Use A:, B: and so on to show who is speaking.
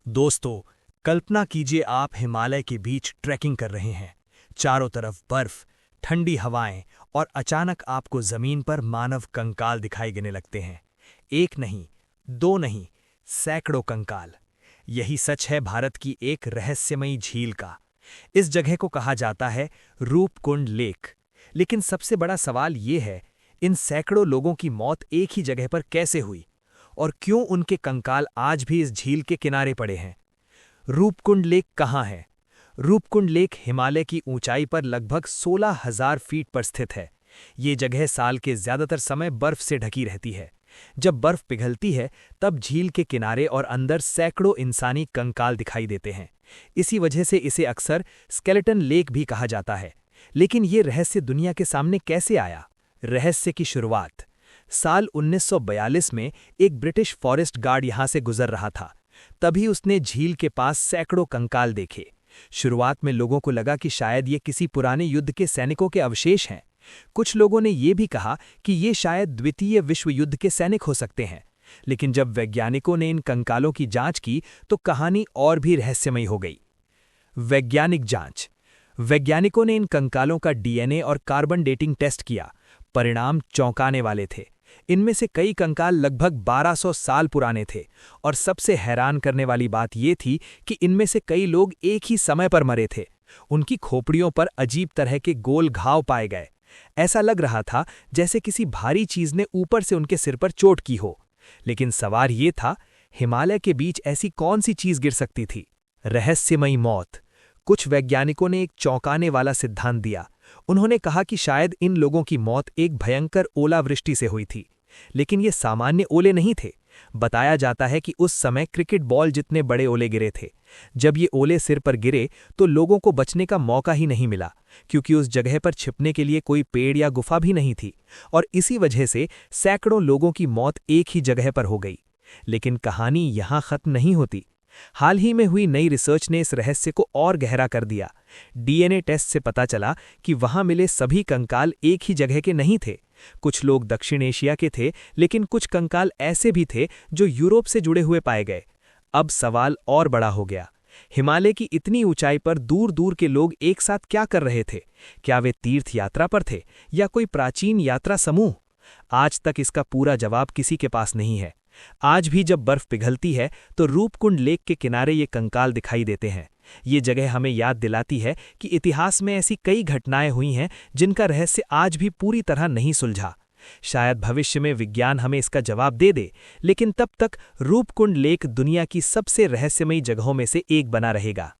A: दोस्तों, कल्पना कीजिए आप हिमालय के बीच ट्रैकिंग कर रहे हैं। चारों तरफ बर्फ, ठंडी हवाएं और अचानक आपको जमीन पर मानव कंकाल दिखाई देने लगते हैं। एक नहीं, दो नहीं, सैकड़ों कंकाल। यही सच है भारत की एक रहस्यमयी झील का। इस जगह को कहा जाता है रूपकुंड लेक। लेकिन सबसे बड़ा सवाल ये है, इन सैकड़ों लोगों की मौत एक ही जगह पर कैसे हुई? और क्यों उनके कंकाल आज भी इस झील के किनारे पड़े हैं? रूपकुंड लेक कहाँ है? रूपकुंड लेक हिमालय की ऊंचाई पर लगभग 16,000 फीट पर स्थित है। ये जगह साल के ज्यादातर समय बर्फ से ढकी रहती है। जब बर्फ पिघलती है, तब झील के किनारे और अंदर सैकड़ों इंसानी कंकाल दिखाई देते हैं। इसी वजह से इसे अक्सर स्केलेटन लेक भी कहा जाता है। लेकिन ये रहस्य दुनिया के सामने कैसे आया? रहस्य की शुरुआत साल 1942 में एक ब्रिटिश फॉरेस्ट गार्ड यहां से गुजर रहा था। तभी उसने झील के पास सैकड़ों कंकाल देखे। शुरुआत में लोगों को लगा कि शायद ये किसी पुराने युद्ध के सैनिकों के अवशेष हैं। कुछ लोगों ने ये भी कहा कि ये शायद द्वितीय विश्व युद्ध के सैनिक हो सकते हैं। लेकिन जब वैज्ञानिकों ने इन कंकालों की जांच की तो कहानी और भी रहस्यमयी हो गई। वैज्ञानिक जांच। वैज्ञानिकों ने इन कंकालों का डीएनए और कार्बन डेटिंग टेस्ट किया। परिणाम चौंकाने वाले थे। इनमें से कई कंकाल लगभग 1200 साल पुराने थे। और सबसे हैरान करने वाली बात ये थी कि इनमें से कई लोग एक ही समय पर मरे थे। उनकी खोपड़ियों पर अजीब तरह के गोल घाव पाए गए। ऐसा लग रहा था जैसे किसी भारी चीज ने ऊपर से उनके सिर पर चोट की हो। लेकिन सवाल ये था, हिमालय के बीच ऐसी कौन सी चीज गिर सकती थी? रहस्यमयी मौत। कुछ वैज्ञानिकों ने एक चौंकाने वाला सिद्धांत दिया। उन्होंने कहा कि शायद इन लोगों की मौत एक भयंकर ओलावृष्टि से हुई थी। लेकिन ये सामान्य ओले नहीं थे। बताया जाता है कि उस समय क्रिकेट बॉल जितने बड़े ओले गिरे थे। जब ये ओले सिर पर गिरे तो लोगों को बचने का मौका ही नहीं मिला, क्योंकि उस जगह पर छिपने के लिए कोई पेड़ या गुफा भी नहीं थी। और इसी वजह से सैकड़ों लोगों की मौत एक ही जगह पर हो गई। लेकिन कहानी यहां खत्म नहीं होती। हाल ही में हुई नई रिसर्च ने इस रहस्य को और गहरा कर दिया। डीएनए टेस्ट से पता चला कि वहां मिले सभी कंकाल एक ही जगह के नहीं थे। कुछ लोग दक्षिण एशिया के थे, लेकिन कुछ कंकाल ऐसे भी थे जो यूरोप से जुड़े हुए पाए गए। अब सवाल और बड़ा हो गया। हिमालय की इतनी ऊंचाई पर दूर दूर के लोग एक साथ क्या कर रहे थे? क्या वे तीर्थ यात्रा पर थे या कोई प्राचीन यात्रा समूह? आज तक इसका पूरा जवाब किसी के पास नहीं है। आज भी जब बर्फ पिघलती है तो रूपकुंड लेक के किनारे ये कंकाल दिखाई देते हैं। ये जगह हमें याद दिलाती है कि इतिहास में ऐसी कई घटनाएं हुई हैं जिनका रहस्य आज भी पूरी तरह नहीं सुलझा। शायद भविष्य में विज्ञान हमें इसका जवाब दे दे, लेकिन तब तक रूपकुंड लेक दुनिया की सबसे रहस्यमयी जगहों में से एक बना रहेगा।